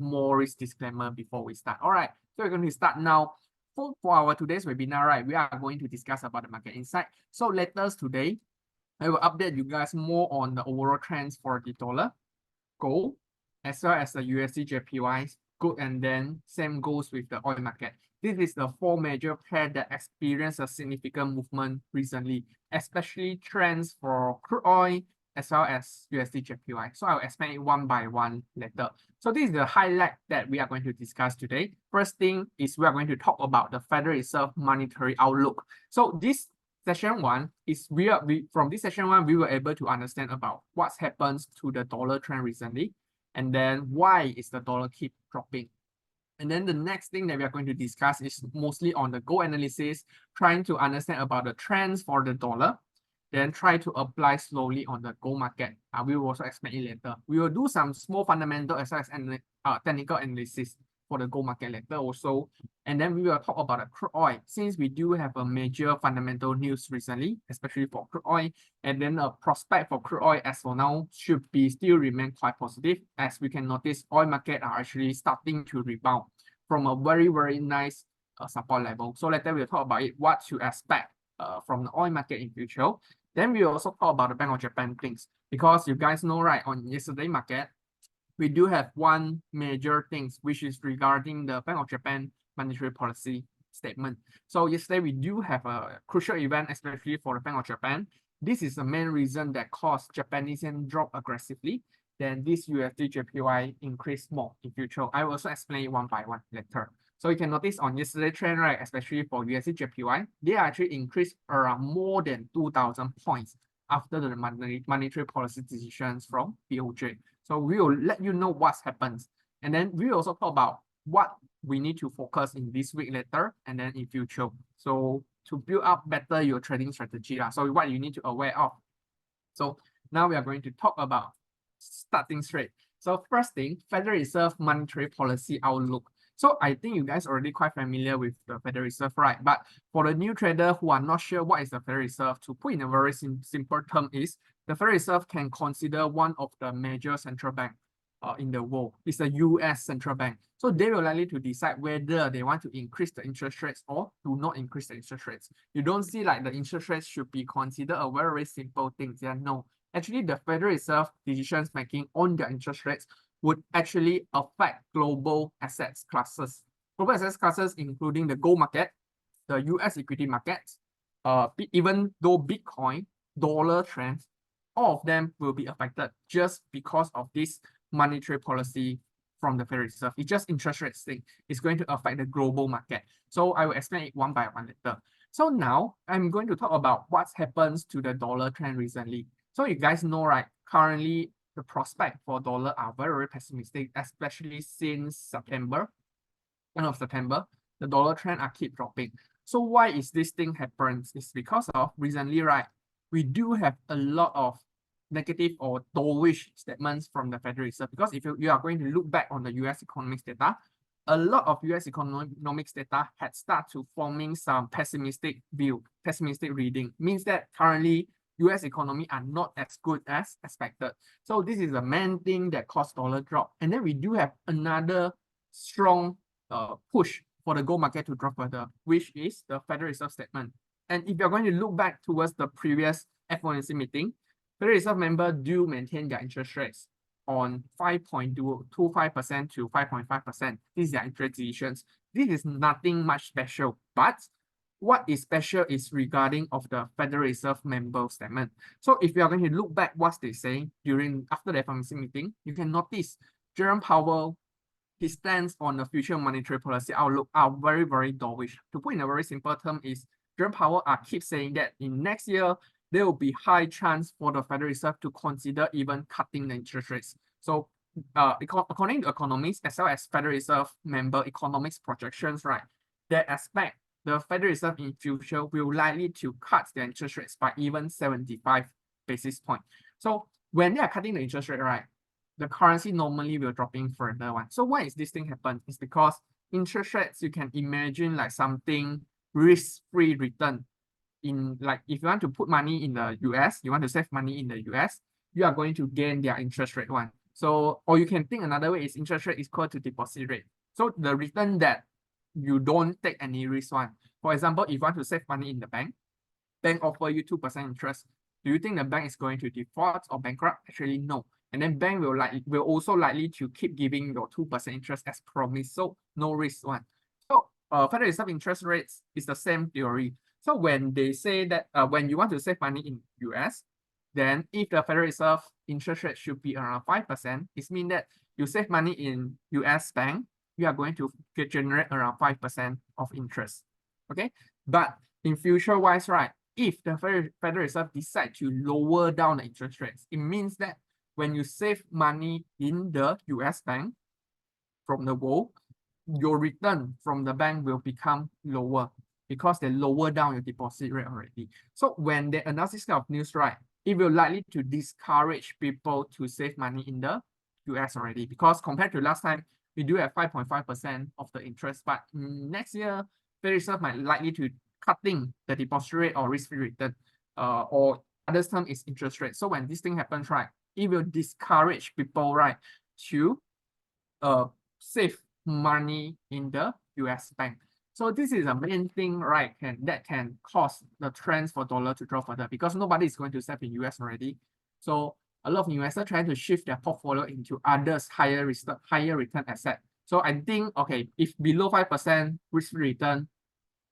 more risk disclaimer before we start. All right, so we're going to start now. For our today's webinar, right, we are going to discuss about the market insight. So later today, I will update you guys more on the overall trends for the dollar, gold, as well as the USD JPY, good, and then same goes with the oil market. This is the four major pair that experienced a significant movement recently, especially trends for crude oil as well as USD JPY. So I'll explain it one by one later. So this is the highlight that we are going to discuss today. First thing is we are going to talk about the Federal Reserve monetary outlook. So this session one is from this session one, we were able to understand about what's happened to the dollar trend recently, and then why is the dollar keep dropping. And then the next thing that we are going to discuss is mostly on the gold analysis, trying to understand about the trends for the dollar, then try to apply slowly on the gold market. We will also explain it later. We will do some small fundamental as well as technical analysis for the gold market later also. And then we will talk about the crude oil, since we do have a major fundamental news recently, especially for crude oil. And then the prospect for crude oil as for now should be still remain quite positive, as we can notice oil market are actually starting to rebound from a very, very nice support level. So later we'll talk about it, what to expect from the oil market in future. Then we will also talk about the Bank of Japan things, because you guys know, right, on yesterday market, we do have one major things, which is regarding the Bank of Japan monetary policy statement. So yesterday we do have a crucial event, especially for the Bank of Japan. This is the main reason that caused Japanese yen drop aggressively. Then this USD JPY increased more in future. I will also explain it one by one later. So you can notice on yesterday's trend, right, especially for USD JPY, they actually increased around more than 2,000 points after the monetary policy decisions from BOJ. So we will let you know what's happened. And then we will also talk about what we need to focus in this week later and then in future. So to build up better your trading strategy. So what you need to aware of. So now we are going to talk about starting straight. So first thing, Federal Reserve monetary policy outlook. So I think you guys are already quite familiar with the Federal Reserve, right? But for the new trader who are not sure what is the Federal Reserve, to put in a very simple term is, the Federal Reserve can consider one of the major central bank in the world. It's the US central bank. So they will likely to decide whether they want to increase the interest rates or do not increase the interest rates. You don't see like the interest rates should be considered a very, very simple thing. Yeah, no. Actually, the Federal Reserve decisions making on their interest rates would actually affect global assets classes. Global assets classes including the gold market, the US equity markets, even though Bitcoin, dollar trends, all of them will be affected just because of this monetary policy from the Federal Reserve. It's just interest rates thing. It's going to affect the global market. So I will explain it one by one later. So now I'm going to talk about what happens to the dollar trend recently. So you guys know, right, currently the prospect for dollar are very, very pessimistic, especially since September, end of September, the dollar trend are keep dropping. So why is this thing happens? It's because of recently, right, we do have a lot of negative or dovish statements from the Federal Reserve, because if you are going to look back on the US economics data, a lot of US economics data had started to forming some pessimistic view, pessimistic reading, means that currently US economy are not as good as expected. So this is the main thing that caused dollar drop. And then we do have another strong push for the gold market to drop further, which is the Federal Reserve statement. And if you're going to look back towards the previous FOMC meeting, Federal Reserve members do maintain their interest rates on 5.25% to 5.5%. These are their interest decisions. This is nothing much special, but what is special is regarding of the Federal Reserve member statement. So if you are going to look back what they say after the FOMC meeting, you can notice Jerome Powell, his stance on the future monetary policy outlook are very, very dovish. To put in a very simple term is, Jerome Powell keep saying that in next year, there will be high chance for the Federal Reserve to consider even cutting the interest rates. So according to economists, as well as Federal Reserve member economics projections, right, they expect the Federal Reserve in future will likely to cut their interest rates by even 75 basis points. So when they are cutting the interest rate, right, the currency normally will dropping further one. So why is this thing happen? It's because interest rates, you can imagine like something risk-free return. In like, if you want to put money in the US, you want to save money in the US, you are going to gain their interest rate one. So, or you can think another way is interest rate is equal to deposit rate. So the return that you don't take any risk one. For example, if you want to save money in the bank offer you 2% interest. Do you think the bank is going to default or bankrupt? Actually, no. And then bank will also likely to keep giving your 2% interest as promised. So no risk one. So Federal Reserve interest rates is the same theory. So when they say that when you want to save money in US, then if the Federal Reserve interest rate should be around 5%, it means that you save money in US bank, you are going to generate around 5% of interest. Okay, but in future wise, right, if the Federal Reserve decide to lower down the interest rates, it means that when you save money in the US bank from the world, your return from the bank will become lower because they lower down your deposit rate already. So when they announce this kind of news, right, it will likely to discourage people to save money in the US already, because compared to last time, we do have 5.5% of the interest, but next year, Federal Reserve might likely to cutting the deposit rate or risk-free return, or other term is interest rate. So when this thing happens, right, it will discourage people, right, to save money in the US bank. So this is a main thing, right, that can cause the trends for dollar to drop further, because nobody is going to save in US already. So a lot of investors trying to shift their portfolio into others higher return asset. So I think, okay, if below 5% risk-free return,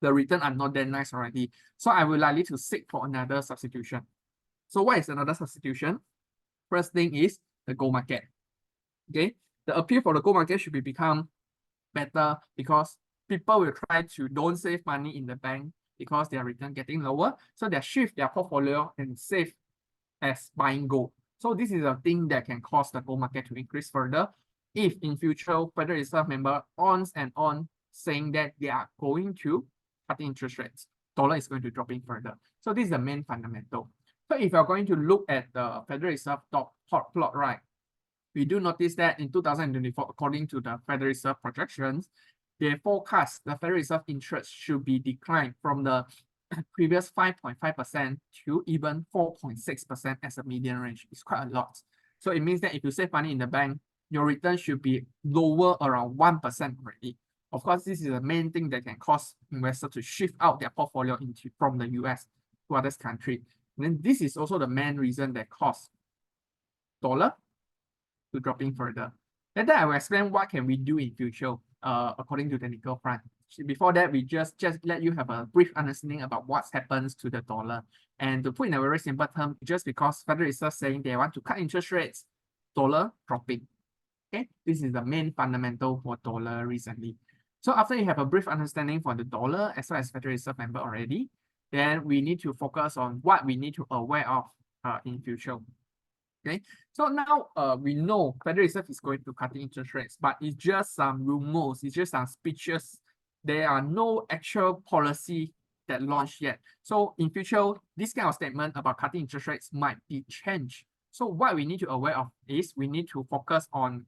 the return are not that nice already. So I will likely to seek for another substitution. So what is another substitution? First thing is the gold market. Okay, the appeal for the gold market should be become better, because people will try to don't save money in the bank because their return getting lower. So they shift their portfolio and save as buying gold. So this is a thing that can cause the gold market to increase further if in future Federal Reserve member on and on saying that they are going to cut interest rates, dollar is going to drop in further. So this is the main fundamental. So if you're going to look at the Federal Reserve dot plot, right, we do notice that in 2024, according to the Federal Reserve projections, they forecast the Federal Reserve interest should be declined from the previous 5.5% to even 4.6% as a median range. It's quite a lot. So it means that if you save money in the bank, your return should be lower around 1% already. Of course, this is the main thing that can cause investors to shift out their portfolio from the US to other country. And then this is also the main reason that cause dollar to dropping further. And then I will explain what can we do in future according to technical front. Before that, we just let you have a brief understanding about what happens to the dollar. And to put in a very simple term, just because Federal Reserve saying they want to cut interest rates, dollar dropping. Okay, this is the main fundamental for dollar recently. So after you have a brief understanding for the dollar as well as Federal Reserve member already, then we need to focus on what we need to aware of in future. Okay, so now we know Federal Reserve is going to cut interest rates, but it's just some rumors, it's just some speeches. There are no actual policy that launched yet. So in future, this kind of statement about cutting interest rates might be changed. So what we need to aware of is we need to focus on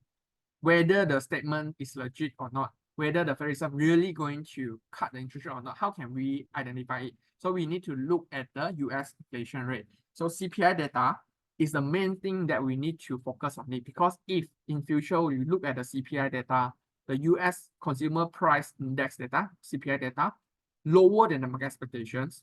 whether the statement is legit or not, whether the Federal Reserve really going to cut the interest rate or not. How can we identify it? So we need to look at the US inflation rate. So CPI data is the main thing that we need to focus on it, because if in future you look at the CPI data, the US Consumer Price Index data, CPI data, lower than the market expectations.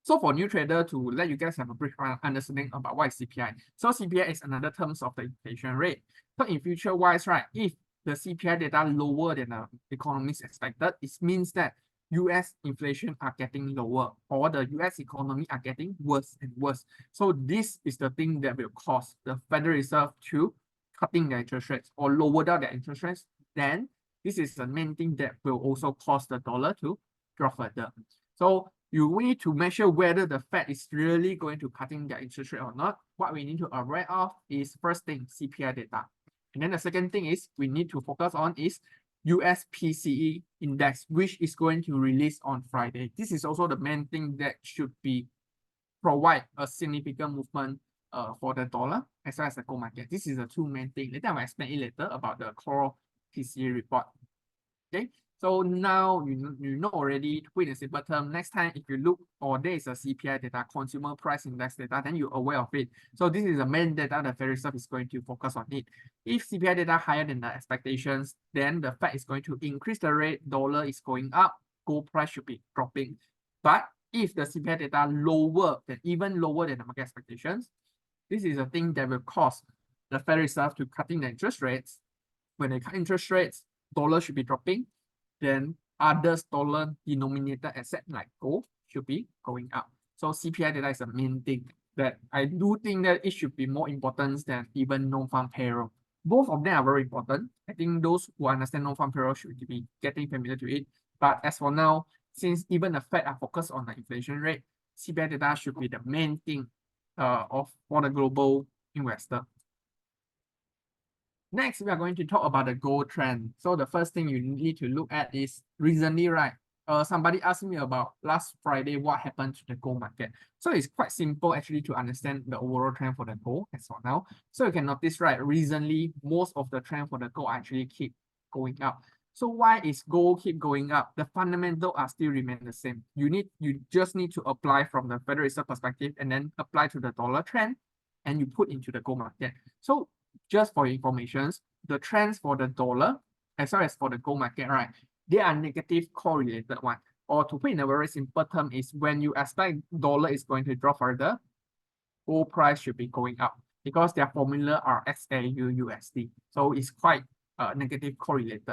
So for new trader, to let you guys have a brief understanding about what is CPI. So CPI is another terms of the inflation rate. So in future wise, right, if the CPI data lower than the economists expected, it means that US inflation are getting lower, or the US economy are getting worse and worse. So this is the thing that will cause the Federal Reserve to cutting their interest rates or lower down their interest rates. Then this is the main thing that will also cause the dollar to drop further. So you need to measure whether the Fed is really going to cutting their interest rate or not. What we need to aware of is first thing, CPI data. And then the second thing is we need to focus on is US PCE index, which is going to release on Friday. This is also the main thing that should be provide a significant movement for the dollar as well as the gold market. This is the two main things. Later I will explain it later about the core PCE report. Okay, So now you know already, to put in a simple term, next time if you look or there is a CPI data, consumer price index data, then you're aware of it. So this is the main data the Federal Reserve is going to focus on it. If CPI data higher than the expectations, then the Fed is going to increase the rate, dollar is going up, gold price should be dropping. But if the CPI data even lower than the market expectations, this is a thing that will cause the Federal Reserve to cutting the interest rates. When they cut interest rates, dollar should be dropping. Then other dollar denominated asset like gold should be going up. So CPI data is the main thing that I do think that it should be more important than even non-farm payroll. Both of them are very important. I think those who understand non-farm payroll should be getting familiar to it. But as for now, since even the Fed are focused on the inflation rate, CPI data should be the main thing for the global investor. Next, we are going to talk about the gold trend. So the first thing you need to look at is recently, right? Somebody asked me about last Friday what happened to the gold market. So it's quite simple actually to understand the overall trend for the gold as for now. So you can notice, right, recently most of the trend for the gold actually keep going up. So why is gold keep going up? The fundamentals are still remain the same. You just need to apply from the Federal Reserve perspective and then apply to the dollar trend and you put into the gold market. So just for information, the trends for the dollar as well as for the gold market, right? They are negative correlated one. Or to put in a very simple term is when you expect dollar is going to drop further, gold price should be going up because their formula are XAUUSD. So it's quite negative correlated.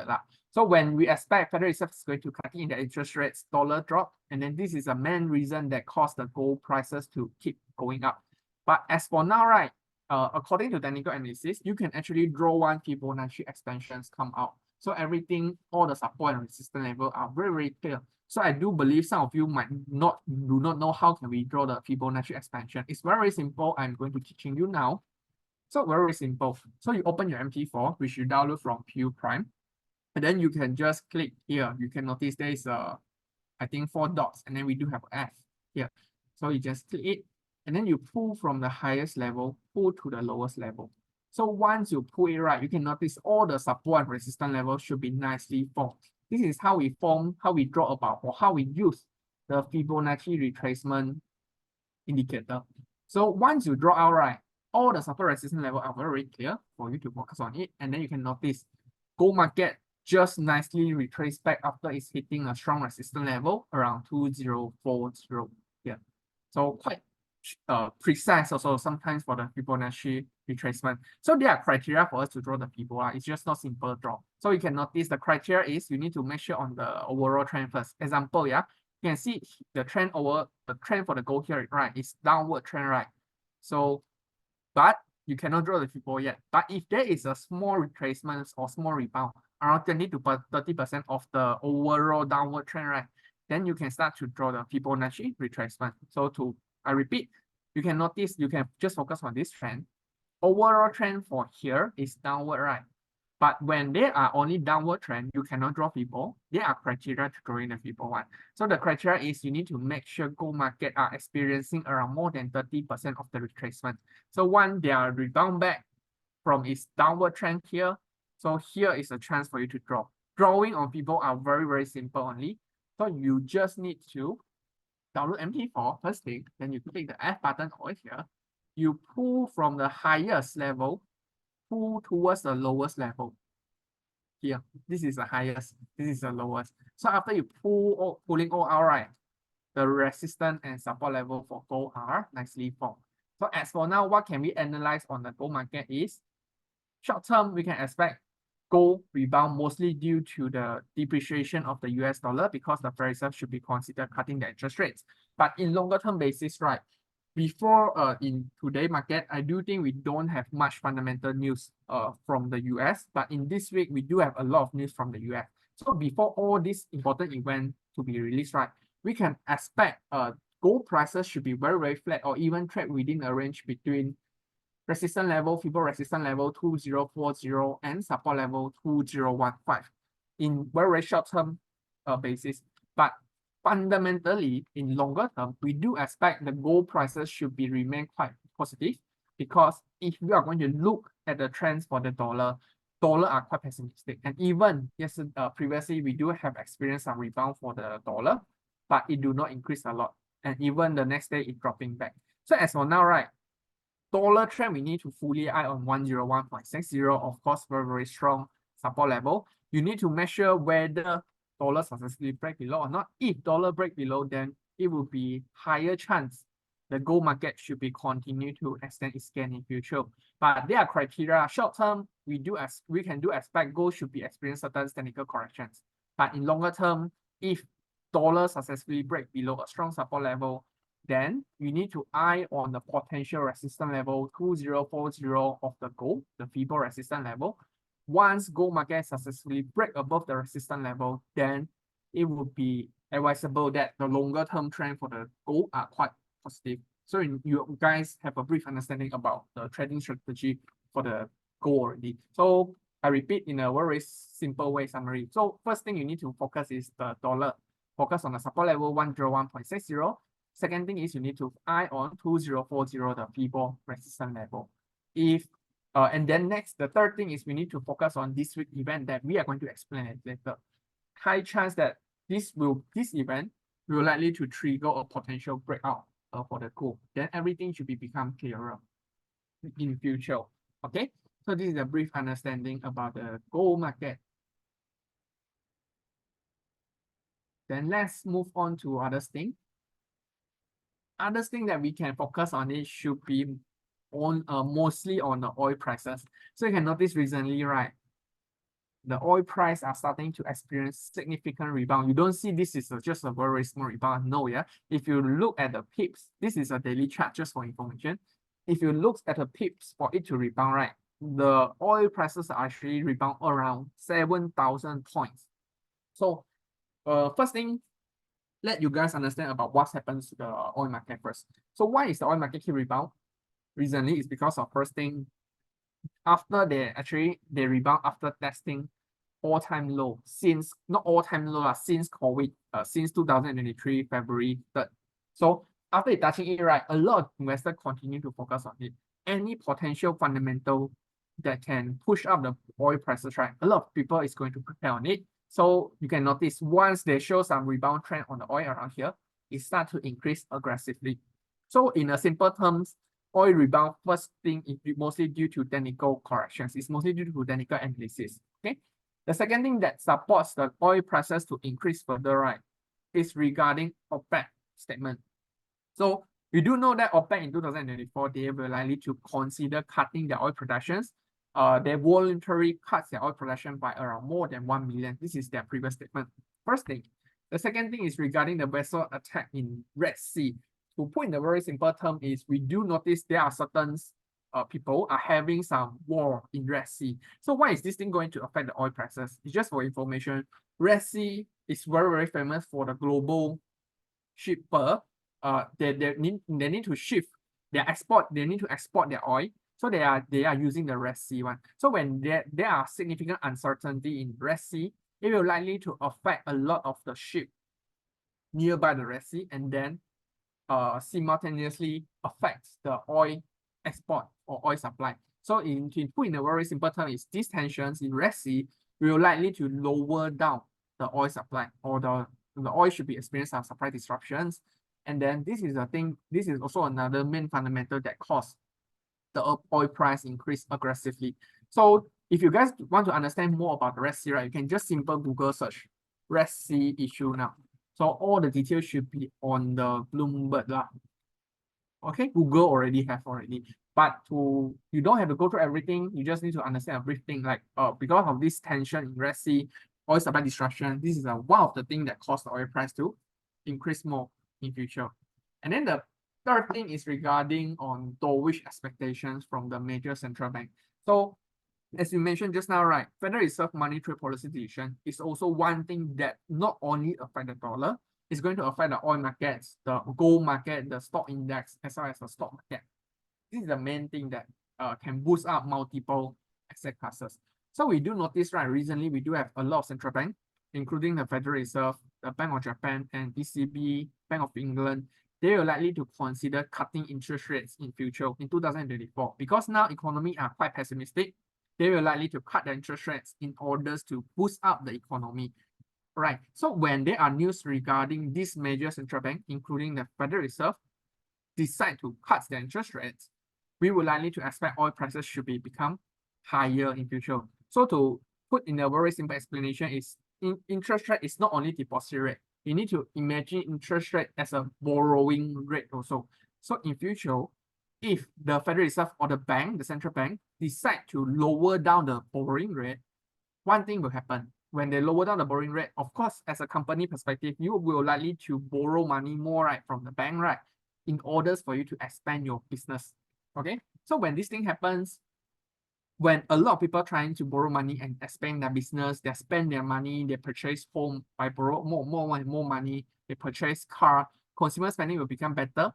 So when we expect Federal Reserve is going to cut in the interest rates, dollar drop, and then this is the main reason that caused the gold prices to keep going up. But as for now, right, according to technical analysis, you can actually draw one Fibonacci expansions come out. So everything, all the support and resistance level are very, very clear. So I do believe some of you do not know how can we draw the Fibonacci expansion. It's very simple. I'm going to teaching you now. So very simple. So you open your MT4, which you download from PU Prime, and then you can just click here. You can notice there is I think 4 dots, and then we do have F here. So you just click it, and then you pull from the highest level, pull to the lowest level. So once you pull it right, you can notice all the support and resistance levels should be nicely formed. This is how we draw about, or how we use the Fibonacci retracement indicator. So once you draw out right, all the support resistance level are very clear for you to focus on it. And then you can notice gold market just nicely retrace back after it's hitting a strong resistance level around 2040 here. So quite precise also sometimes for the Fibonacci retracement. So there are criteria for us to draw the Fibonacci. It's just not simple draw. So you can notice the criteria is you need to measure on the overall trend first. Example, yeah, you can see the trend for the gold here, right, is downward trend, right? So, but you cannot draw the Fibonacci yet. But if there is a small retracement or small rebound, around 20 to 30% of the overall downward trend, right, then you can start to draw the Fibonacci retracement. So I repeat, you can notice, you can just focus on this trend. Overall trend for here is downward, right? But when there are only downward trend, you cannot draw Fibonacci. There are criteria to drawing the Fibonacci one. So the criteria is you need to make sure gold market are experiencing around more than 30% of the retracement. So when they are rebound back from its downward trend here, so here is a chance for you to draw. Drawing on Fibonacci are very, very simple only. So you just need to download MT4 first thing, then you click the F button over here. You pull from the highest level, pull towards the lowest level. Here, this is the highest, this is the lowest. So after you pulling all out, right, the resistance and support level for gold are nicely formed. So as for now, what can we analyze on the gold market is short term, we can expect gold rebound mostly due to the depreciation of the US dollar because the Federal Reserve should be considered cutting the interest rates. But in longer term basis, right, before in today's market, I do think we don't have much fundamental news from the US, but in this week, we do have a lot of news from the US. So before all this important event to be released, right, we can expect gold prices should be very, very flat or even trade within a range between resistance level, Fibonacci resistance level 2040 and support level 2015 in very, very short term basis. But fundamentally, in longer term, we do expect the gold prices should be remain quite positive because if we are going to look at the trends for the dollar dollar are quite pessimistic. And even yes, previously we do have experienced some rebound for the dollar, but it do not increase a lot. And even the next day it dropping back. So as for now, right, dollar trend, we need to fully eye on 101.60. Of course, very strong support level. You need to measure whether dollar successfully break below or not. If dollar break below, then it will be higher chance the gold market should be continue to extend its gain in future. But there are criteria. Short term, we can expect gold should be experience certain technical corrections. But in longer term, if dollar successfully break below a strong support level, then you need to eye on the potential resistance level 2040 of the gold, the FIBO resistance level. Once gold market successfully break above the resistance level, then it would be advisable that the longer term trend for the gold are quite positive. So you guys have a brief understanding about the trading strategy for the gold already. So I repeat in a very simple way summary. So first thing you need to focus is the dollar. Focus on the support level 101.60. Second thing is you need to eye on 2040, the FIBO resistance level. And then next, the third thing is we need to focus on this week event that we are going to explain it later. High chance that this event will likely to trigger a potential breakout for the gold. Then everything should become clearer in future. Okay, so this is a brief understanding about the gold market. Then let's move on to other things. Other thing that we can focus on it should be on mostly on the oil prices. So you can notice recently, right? The oil price are starting to experience significant rebound. You don't see this is just a very small rebound. No, yeah. If you look at the pips, this is a daily chart just for information. If you look at the pips for it to rebound, right? The oil prices are actually rebound around 7,000 points. So first thing, let you guys understand about what happens to the oil market first. So why is the oil market keep rebound? Recently, it's because of first thing, after they rebound after testing all-time low since, not all-time low, since COVID, since 2023, February 3rd. So after it touching it, right, a lot of investors continue to focus on it. Any potential fundamental that can push up the oil prices, right, a lot of people is going to prepare on it. So you can notice once they show some rebound trend on the oil around here, it starts to increase aggressively. So in a simple terms, oil rebound, first thing is mostly due to technical corrections. It's mostly due to technical analysis. Okay. The second thing that supports the oil prices to increase further, right, is regarding OPEC statement. So we do know that OPEC in 2024, they were likely to consider cutting their oil productions. They voluntarily cut their oil production by around more than 1 million. This is their previous statement. First thing. The second thing is regarding the vessel attack in Red Sea. To put in a very simple term is we do notice there are certain people are having some war in Red Sea. So why is this thing going to affect the oil prices? It's just for information. Red Sea is very famous for the global shipper. They need to shift their export. They need to export their oil. So they are using the Red Sea one. So when there are significant uncertainty in Red Sea, it will likely to affect a lot of the ship nearby the Red Sea, and then simultaneously affects the oil export or oil supply. So to put in a very simple term, is these tensions in Red Sea will likely to lower down the oil supply, or the oil should be experiencing some supply disruptions. And then this is a thing, this is also another main fundamental that causes the oil price increase aggressively. So if you guys want to understand more about the Red Sea, right, you can just simple Google search Red Sea issue now. So all the details should be on the Bloomberg lah. Okay, Google already. But you don't have to go through everything. You just need to understand a brief thing, like because of this tension in Red Sea, oil supply disruption. This is one of the things that caused the oil price to increase more in future. And then the third thing is regarding on dovish expectations from the major central bank. So as you mentioned just now, right, Federal Reserve monetary policy decision is also one thing that not only affect the dollar, it's going to affect the oil markets, the gold market, the stock index, as well as the stock market. This is the main thing that can boost up multiple asset classes. So we do notice, right, recently we do have a lot of central banks, including the Federal Reserve, the Bank of Japan, and ECB, Bank of England. They are likely to consider cutting interest rates in future in 2024, because now economy are quite pessimistic. they will likely to cut the interest rates in order to boost up the economy. Right. So when there are news regarding these major central bank, including the Federal Reserve, decide to cut the interest rates, we will likely to expect oil prices should become higher in future. So to put in a very simple explanation is interest rate is not only deposit rate. You need to imagine interest rate as a borrowing rate also. So in future, if the Federal Reserve or the bank, the central bank, decide to lower down the borrowing rate, one thing will happen. When they lower down the borrowing rate, of course, as a company perspective, you will likely to borrow money more, right, from the bank, right, in order for you to expand your business. Okay, so when this thing happens, when a lot of people trying to borrow money and expand their business, they spend their money, they purchase home by borrow more money, they purchase car, consumer spending will become better,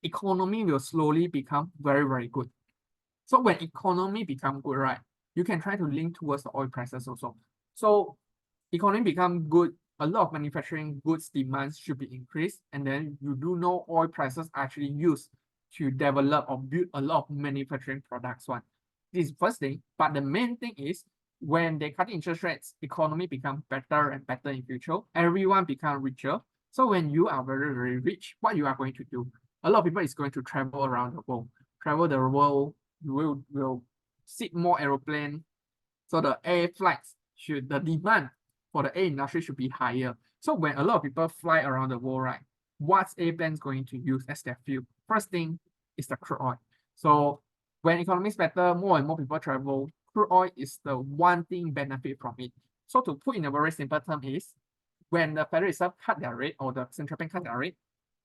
economy will slowly become very good. So when economy become good, right, you can try to link towards the oil prices also. So economy become good, a lot of manufacturing goods demands should be increased, and then you do know oil prices are actually used to develop or build a lot of manufacturing products one. This is first thing, but the main thing is when they cut interest rates, economy become better and better in future, everyone become richer. So when you are very rich, what you are going to do? A lot of people is going to travel around the world. Travel the world, you will sit more aeroplane. So the air flights the demand for the air industry should be higher. So when a lot of people fly around the world, right, what's airplanes going to use as their fuel? First thing is the crude oil. So when economy is better, more and more people travel, crude oil is the one thing benefit from it. So to put in a very simple term is, when the Federal Reserve cut their rate or the central bank cut their rate,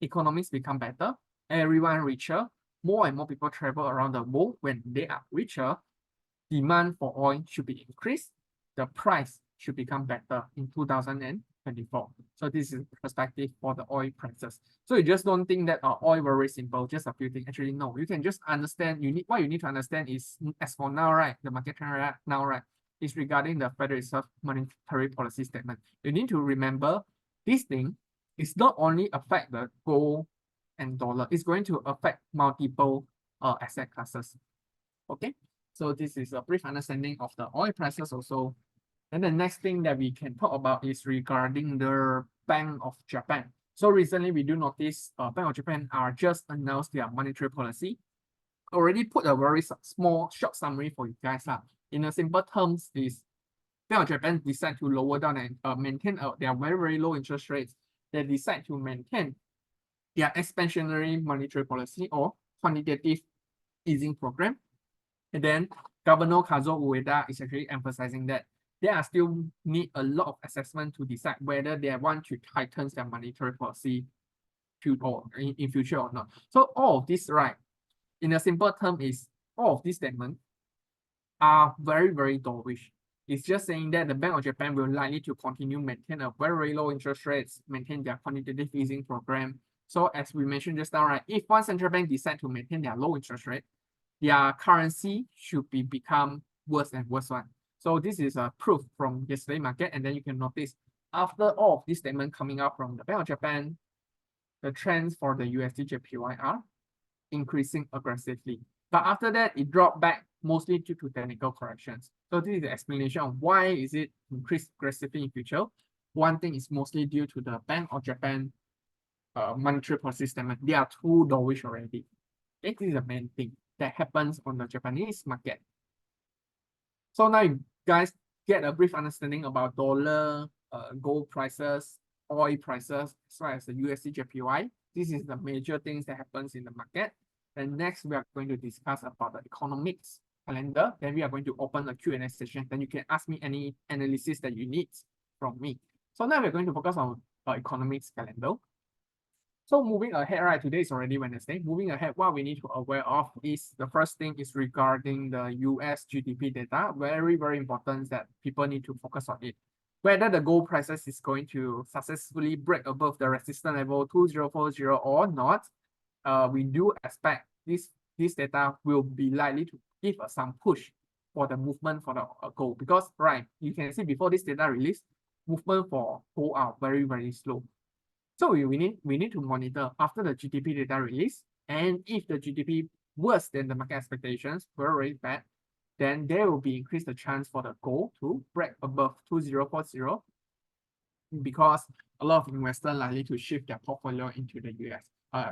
economies become better, everyone richer, more and more people travel around the world. When they are richer, demand for oil should be increased, the price should become better in 2024. So this is perspective for the oil prices. So you just don't think that oil very simple, just a few things. Actually, no, you can just understand, what you need to understand is, as for now, right, the market trend right now, right, is regarding the Federal Reserve monetary policy statement. You need to remember this thing is not only affect the gold and dollar, it's going to affect multiple asset classes. Okay, so this is a brief understanding of the oil prices also. And the next thing that we can talk about is regarding the Bank of Japan. So recently we do notice Bank of Japan are just announced their monetary policy. Already put a very small short summary for you guys. In a simple terms is Bank of Japan decide to lower down and maintain their very low interest rates. They decide to maintain their expansionary monetary policy or quantitative easing program. And then Governor Kazuo Ueda is actually emphasizing that they are still need a lot of assessment to decide whether they want to tighten their monetary policy in future or not. So all of this, right, in a simple term is all of these statements are very dovish. It's just saying that the Bank of Japan will likely to continue maintain a very low interest rates, maintain their quantitative easing program. So as we mentioned just now, right, if one central bank decide to maintain their low interest rate, their currency should become worse and worse one. So this is a proof from yesterday market, and then you can notice after all of this statement coming out from the Bank of Japan, the trends for the USD JPY are increasing aggressively. But after that, it dropped back mostly due to technical corrections. So this is the explanation of why is it increased aggressively in future. One thing is mostly due to the Bank of Japan monetary policy statement. They are too dovish already. This is the main thing that happens on the Japanese market. So now you guys get a brief understanding about dollar, gold prices, oil prices, as well as the USD JPY. This is the major things that happens in the market. And next, we are going to discuss about the economics calendar. Then we are going to open a Q&A session. Then you can ask me any analysis that you need from me. So now we're going to focus on economics calendar. So moving ahead, right, today is already Wednesday. Moving ahead, what we need to aware of is the first thing is regarding the US GDP data. Very important that people need to focus on it. Whether the gold prices is going to successfully break above the resistance level 2040 or not, we do expect this data will be likely to give us some push for the movement for the gold, because right, you can see before this data release, movement for gold are very slow. So we need to monitor after the GDP data release, and if the GDP worse than the market expectations, very bad, then there will be increased the chance for the gold to break above 2040 because a lot of investors likely to shift their portfolio into the US,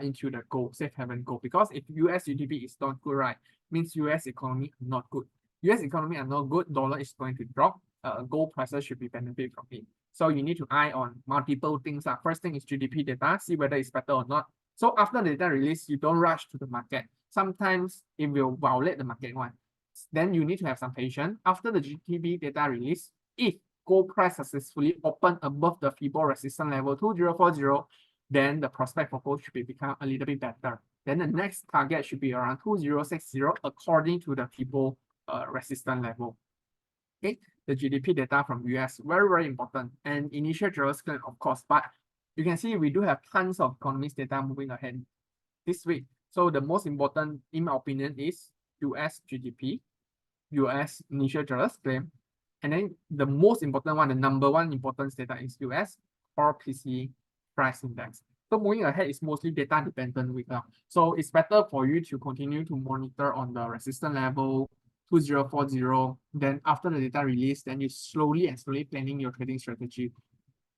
into the gold, safe haven gold. Because if US GDP is not good, right, means US economy not good. US economy are not good, dollar is going to drop, gold prices should be benefit from it. So you need to eye on multiple things. First thing is GDP data, see whether it's better or not. So after the data release, you don't rush to the market. Sometimes it will violate the market one. Then you need to have some patience. After the GDP data release, if gold price successfully open above the FIBO resistance level 2040, then the prospect for gold should be become a little bit better. Then the next target should be around 2060 according to the FIBO resistance level. Okay, the GDP data from US, very, very important. And initial jurors claim, of course, but you can see we do have tons of economics data moving ahead this week. So the most important, in my opinion, is US GDP, US initial jurors claim, and then the most important one, the number one important data is US core PCE price index. So moving ahead is mostly data dependent week now. So it's better for you to continue to monitor on the resistance level 2040. Then after the data release, then you slowly planning your trading strategy.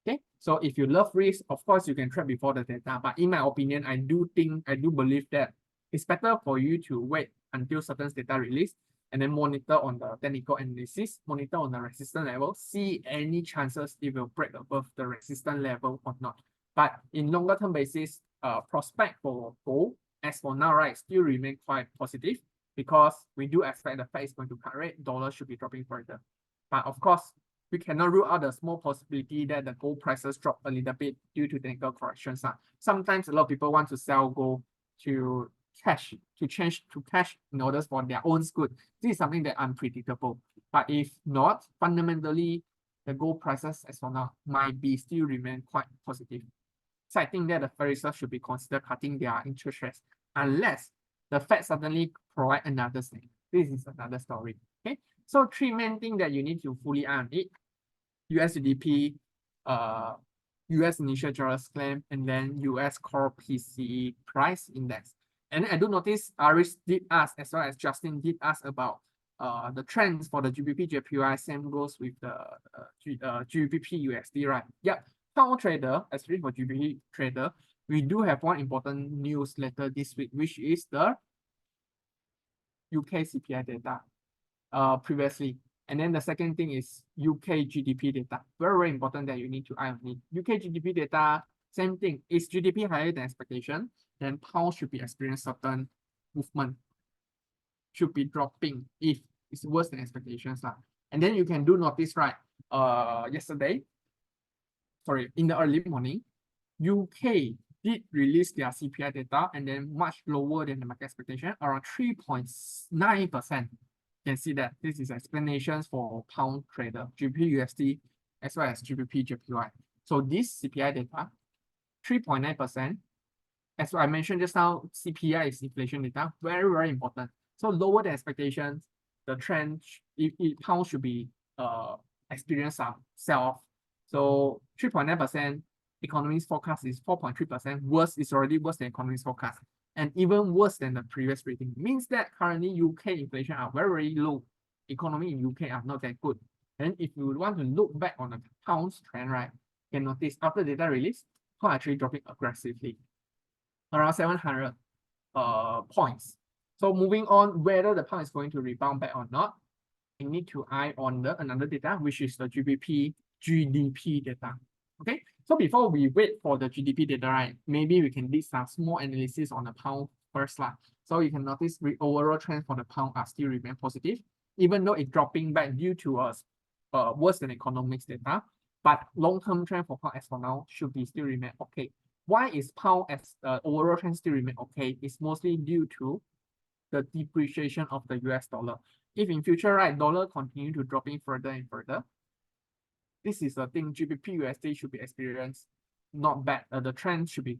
Okay, so if you love risk, of course you can trade before the data. But in my opinion, I do believe that it's better for you to wait until certain data release and then monitor on the technical analysis, monitor on the resistance level, see any chances it will break above the resistance level or not. But in longer term basis, prospect for gold, as for now, right, still remain quite positive because we do expect the Fed is going to cut rate, dollar should be dropping further. But of course, we cannot rule out the small possibility that the gold prices drop a little bit due to technical corrections. Sometimes a lot of people want to sell gold to cash, to change to cash in order for their own good. This is something that unpredictable. But if not, fundamentally, the gold prices as for now might be still remain quite positive. So I think that the Federal Reserve should be consider cutting their interest rates unless the Fed suddenly provide another thing. This is another story. Okay, so three main things that you need to fully eye on it: US GDP, US initial jurors claim, and then US core PCE price index. And I do notice Aris did ask, as well as Justin did ask about the trends for the GBP JPY. Same goes with the GBP USD, right? Yep. Pound trader, especially for GBP trader, we do have one important news later this week, which is the UK CPI data previously. And then the second thing is UK GDP data. Very, very important that you need to eye on it. UK GDP data, same thing. Is GDP higher than expectation? Then pound should be experiencing certain movement. Should be dropping if it's worse than expectations. And then you can do notice, right? In the early morning, UK did release their CPI data and then much lower than the market expectation, around 3.9%. You can see that this is explanations for pound trader, GBP USD, as well as GBP JPY. So this CPI data, 3.9%. As I mentioned just now, CPI is inflation data, very, very important. So lower than expectations, the trend, pound should be experience some sell-off. So 3.9%, economy's forecast is 4.3%. Worse is already worse than economy's forecast. And even worse than the previous rating. Means that currently UK inflation are very, very low. Economy in UK are not that good. And if you want to look back on the pound's trend, right, you can notice after data release, pound actually dropping aggressively, around 700 points. So moving on, whether the pound is going to rebound back or not, you need to eye on another data, which is the GDP data. Okay, so before we wait for the GDP data, right, maybe we can do some small analysis on the pound first. So you can notice the overall trend for the pound are still remain positive, even though it's dropping back due to worse than economics data. But long-term trend for pound as for now should be still remain okay. Why is pound as overall trend still remain okay? It's mostly due to the depreciation of the US dollar. If in future, right, dollar continue to dropping further and further, this is the thing GBP USD should be experienced not bad. The trend should be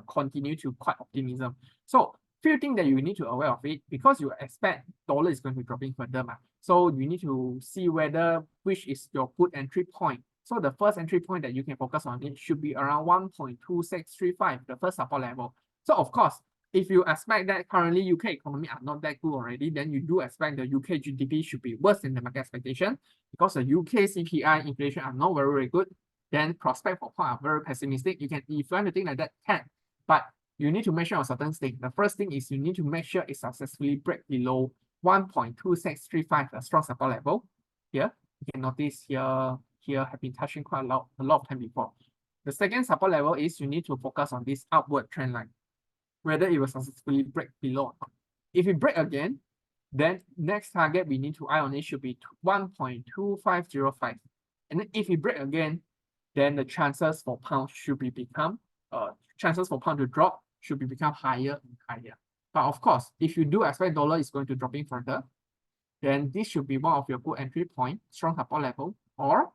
continue to quite optimism. So few things that you need to aware of it, because you expect dollar is going to be dropping further. So you need to see whether which is your good entry point. So the first entry point that you can focus on it should be around 1.2635, the first support level. So of course, if you expect that currently UK economy are not that good already, then you do expect the UK GDP should be worse than the market expectation because the UK CPI inflation are not very, very good. Then prospect for pound are very pessimistic. You can, if you want to think like that, can. But you need to make sure of certain things. The first thing is you need to make sure it successfully break below 1.2635, a strong support level. Here, you can notice here have been touching quite a lot of time before. The second support level is you need to focus on this upward trend line, whether it will successfully break below or not. If it break again, then next target we need to eye on it should be 1.2505. And then if it break again, then the chances for pound should be chances for pound to drop should be become higher and higher. But of course, if you do expect dollar is going to drop in further, then this should be one of your good entry point, strong support level, or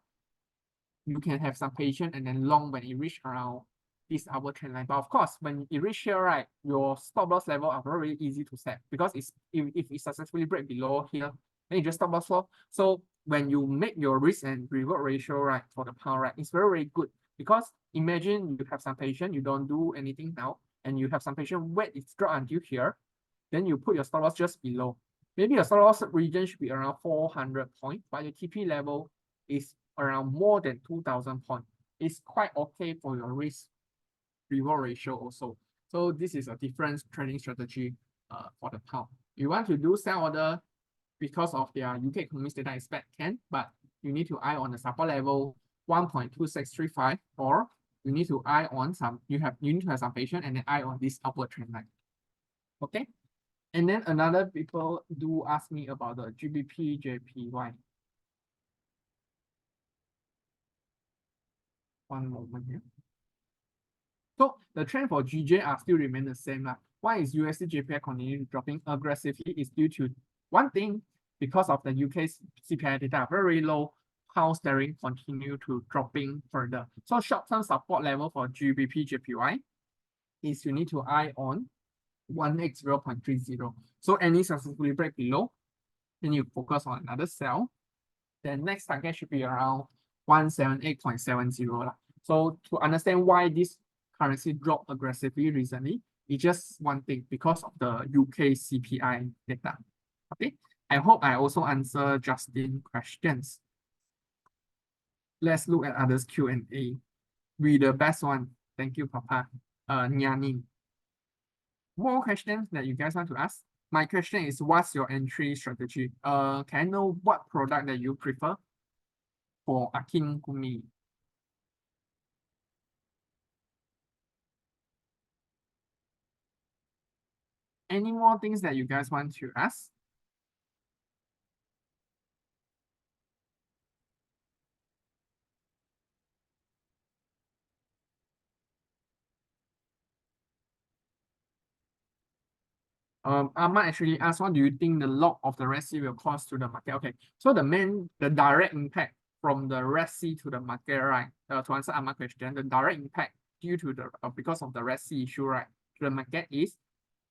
you can have some patience and then long when it reach around this upward trend line. But of course, when it reach here, right, your stop loss level are very easy to set because if it successfully break below here, then you just stop loss low. So when you make your risk and reward ratio, right, for the pound, right, it's very, very good because imagine you have some patience, you don't do anything now, and you have some patience, wait, it's drop until here, then you put your stop loss just below. Maybe your stop loss region should be around 400 points, but your TP level is around more than 2,000 points. It's quite okay for your risk reward ratio also. So this is a different trading strategy for the pound. You want to do sell order because of their UK economic data expect can, but you need to eye on the support level 1.2635, or you need to eye on you need to have some patience and then eye on this upward trend line. Okay. And then another people do ask me about the GBP JPY. One moment here. So the trend for GJ are still remain the same. Why is USD JPY continuing dropping aggressively is due to one thing, because of the UK CPI data very low, pound sterling continue to dropping further. So short-term support level for GBP JPY is you need to eye on 1x0.30. So any successfully break below, then you focus on another sell. Then next target should be around 178.70. So to understand why this currency dropped aggressively recently, it's just one thing, because of the UK CPI data. Okay, I hope I also answer Justin's questions. Let's look at others Q&A. Read the best one. Thank you, Papa. Nyaning. More questions that you guys want to ask? My question is, what's your entry strategy? Can I know what product that you prefer for Akin Kumi? Any more things that you guys want to ask? Ahmad actually asked, what do you think the lock of the Red Sea will cause to the market? Okay, so the direct impact from the Red Sea to the market, right? To answer Ahmad's question, the direct impact due to the because of the Red Sea issue, right, to the market is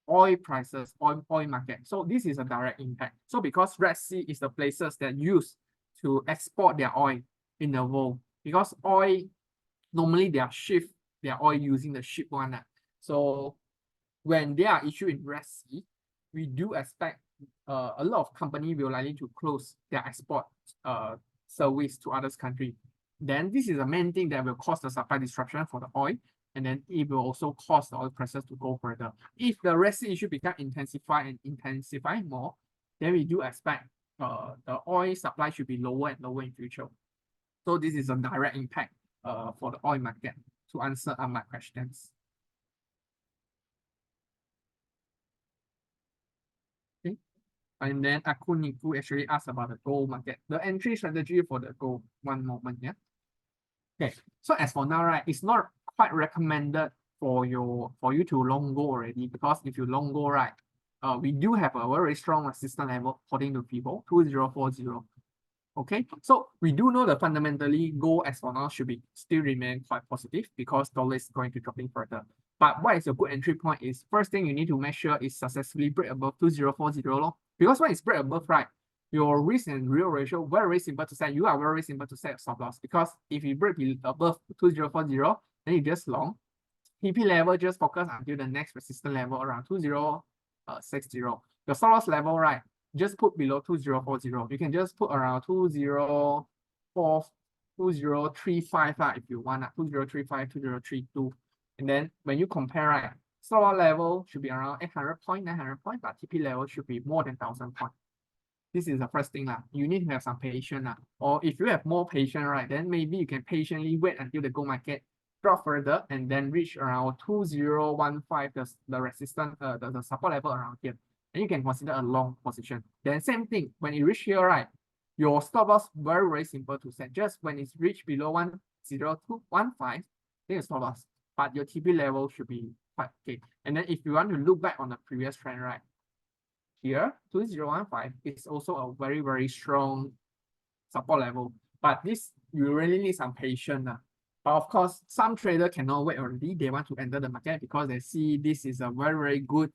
oil prices, oil market. So this is a direct impact. So because Red Sea is the places that use to export their oil in the world, because oil normally they are shipped their oil using the ship one. So when they are issued in Red Sea, we do expect a lot of companies will likely to close their export service to other countries. Then this is the main thing that will cause the supply disruption for the oil, and then it will also cause the oil prices to go further. If the Red Sea issue become intensify more, then we do expect the oil supply should be lower and lower in future. So this is a direct impact for the oil market, to answer my questions. Okay. And then Akuniku actually asked about the gold market. The entry strategy for the gold. One moment, yeah. Okay. So as for now, right, it's not quite recommended for you to long go already, because if you long go, right, we do have a very strong resistance level according to people 2040. Okay, so we do know that fundamentally gold as for now should be still remain quite positive because dollar is going to dropping further. But what is a good entry point is, first thing you need to make sure is successfully break above 2040 lor. Because when it's break above, right, your risk and real ratio very simple to set. You are very simple to set stop loss, because if you break above 2040, then you just long. TP level, just focus until the next resistance level around 2060. The stop loss level, right, just put below 2040. You can just put around 2035 if you want, 2035, 2032. And then when you compare, right, stop loss level should be around 800 point, 900 point, but TP level should be more than 1000 point. This is the first thing. You need to have some patience. Or if you have more patience, right, then maybe you can patiently wait until the gold market drop further and then reach around 2015, the resistance, the support level around here. And you can consider a long position. Then same thing, when it reach here, right, your stop loss very, very simple to set. Just when it's reached below 10215, then your stop loss. But your TP level should be quite okay. And then if you want to look back on the previous trend, right, here 2015 is also a very, very strong support level. But this, you really need some patience. But of course, some trader cannot wait already. They want to enter the market because they see this is a very, very good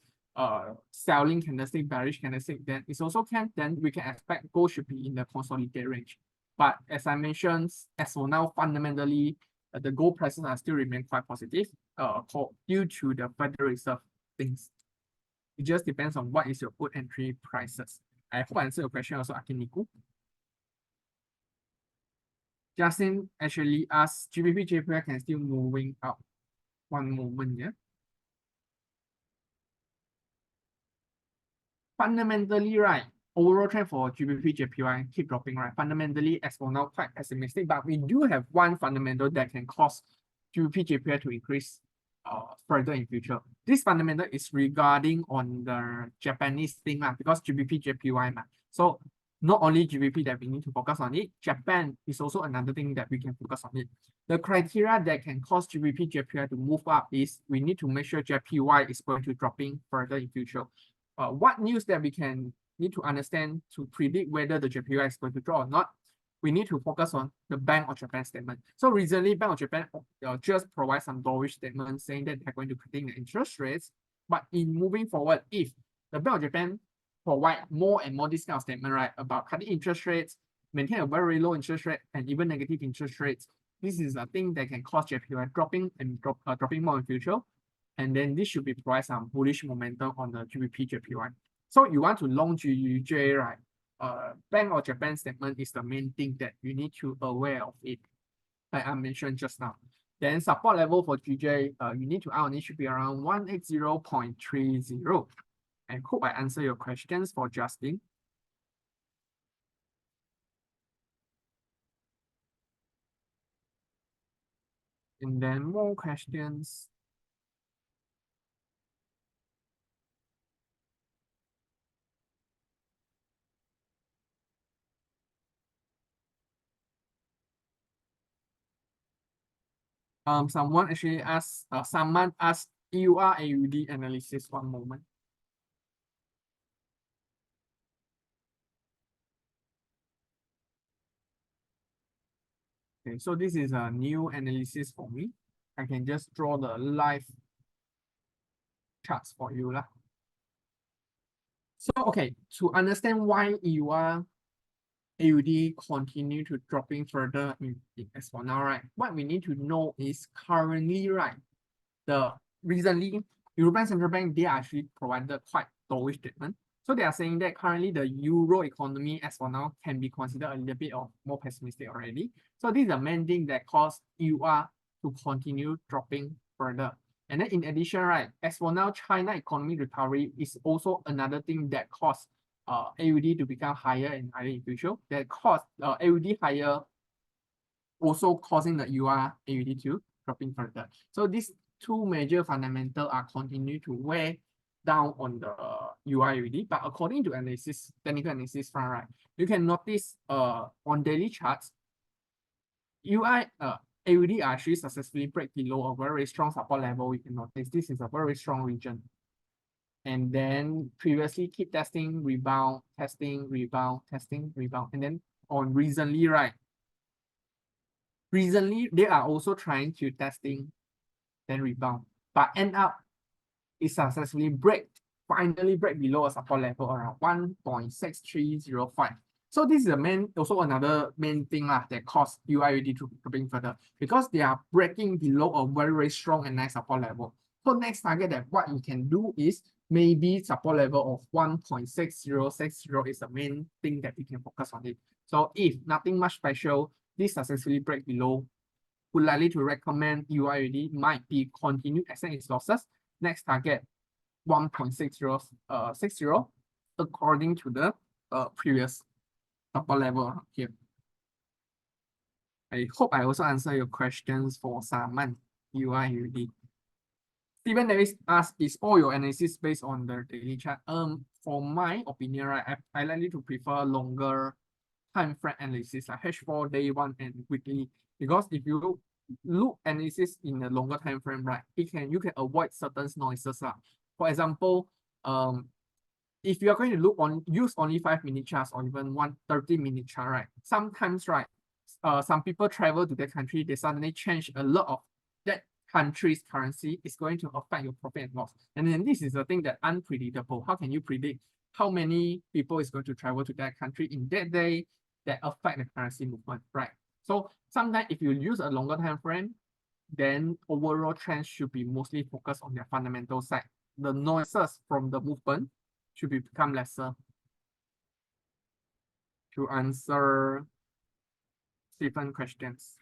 selling candlestick, bearish candlestick. Then it's also then we can expect gold should be in the consolidated range. But as I mentioned, as for now, fundamentally, the gold prices are still remain quite positive due to the Federal Reserve things. It just depends on what is your put entry prices. I hope I answered your question also, Akiniku. Justin actually asked, GBP JPY can still moving up. One moment, yeah. Fundamentally, right, overall trend for GBP JPY keep dropping, right? Fundamentally, as for now, quite pessimistic, but we do have one fundamental that can cause GBP JPY to increase further in future. This fundamental is regarding on the Japanese thing, because GBP JPY. So not only GBP that we need to focus on it, Japan is also another thing that we can focus on it. The criteria that can cause GBP JPY to move up is we need to make sure JPY is going to dropping further in future. What news that we can need to understand to predict whether the JPY is going to drop or not, we need to focus on the Bank of Japan statement. So recently, Bank of Japan just provide some dovish statement saying that they're going to cutting the interest rates. But in moving forward, if the Bank of Japan provide more and more this kind of statement, right, about cutting interest rates, maintain a very low interest rate, and even negative interest rates, this is a thing that can cause JPY dropping and dropping more in future. And then this should be provide some bullish momentum on the GBP JPY. So you want to long GJ, right? Bank of Japan statement is the main thing that you need to aware of it, like I mentioned just now. Then support level for GJ, you need to eye on it should be around 180.30. I hope I answer your questions for Justin. And then more questions. Someone actually asked, someone asked EUR AUD analysis. One moment. Okay, so this is a new analysis for me. I can just draw the live charts for you lah. So okay, to understand why EUR AUD continue to dropping further as for now, right? What we need to know is currently, right, recently European Central Bank, they actually provided quite dovish statement. So they are saying that currently the Euro economy as for now can be considered a little bit of more pessimistic already. So this is the main thing that caused EUR to continue dropping further. And then in addition, right, as for now, China economy recovery is also another thing that caused AUD to become higher and higher in future. That caused AUD higher, also causing the EUR AUD to dropping further. So these two major fundamentals are continue to weigh down on the EUR AUD. But according to analysis, technical analysis front, right, you can notice on daily charts, EUR AUD actually successfully break below a very strong support level. We can notice this is a very strong region. And then previously keep testing, rebound, testing, rebound, testing, rebound. And then on recently, right? Recently, they are also trying to testing, then rebound. But end up, it successfully finally break below a support level around 1.6305. So this is the main, also another main thing that cause UIUD to bring further, because they are breaking below a very, very strong and nice support level. So next target that what you can do is maybe support level of 1.6060 is the main thing that we can focus on it. So if nothing much special, this successfully break below, would likely to recommend UIUD might be continue extend its losses. Next target 1.6060 according to the previous support level here. I hope I also answer your questions for Saman, UIUD. Stephen Davis asked, is all your analysis based on the daily chart? For my opinion, right, I likely to prefer longer time frame analysis like H4, day one, and weekly. Because if you look analysis in a longer time frame, right, you can avoid certain noises. For example, if you are going to look on use only 5-minute charts or even 30-minute chart, right? Sometimes, right, some people travel to that country, they suddenly change a lot of that country's currency. Is going to affect your profit and loss. And then this is the thing that unpredictable. How can you predict how many people is going to travel to that country in that day that affect the currency movement, right? So sometimes if you use a longer time frame, then overall trends should be mostly focused on their fundamental side. The noises from the movement should become lesser. To answer different questions.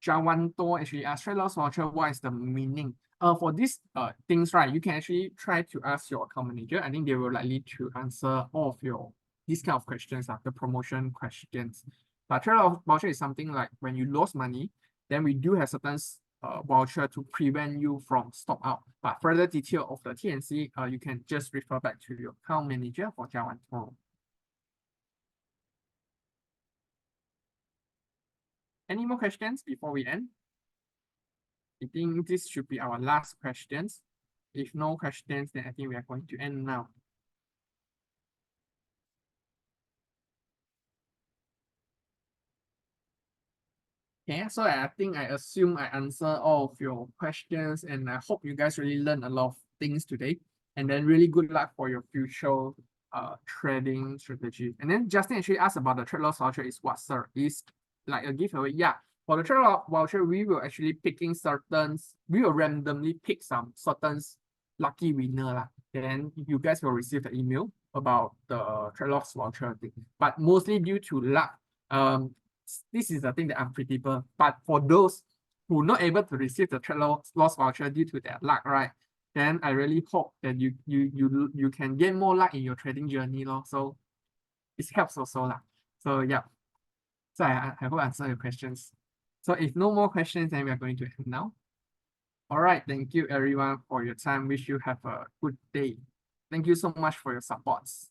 Jawanto actually asked, trade loss voucher, what is the meaning? For these things, right, you can actually try to ask your account manager. I think they will likely to answer all of your these kind of questions, the promotion questions. But trade loss voucher is something like when you lose money, then we do have certain voucher to prevent you from stop out. But further detail of the TNC, you can just refer back to your account manager for Jawanto. Any more questions before we end? I think this should be our last questions. If no questions, then I think we are going to end now. Okay, so I think I assume I answer all of your questions, and I hope you guys really learn a lot of things today. And then really good luck for your future trading strategy. And then Justin actually asked about the trade loss voucher is what, sir? Is like a giveaway? Yeah. For the trade loss voucher, we will actually we will randomly pick some certain lucky winner. Then you guys will receive the email about the trade loss voucher thing. But mostly due to luck, this is the thing that unpredictable. But for those who not able to receive the trade loss voucher due to their luck, right? Then I really hope that you can gain more luck in your trading journey, so it helps also. So yeah. So I hope I answered your questions. So if no more questions, then we are going to end now. All right, thank you everyone for your time. Wish you have a good day. Thank you so much for your supports.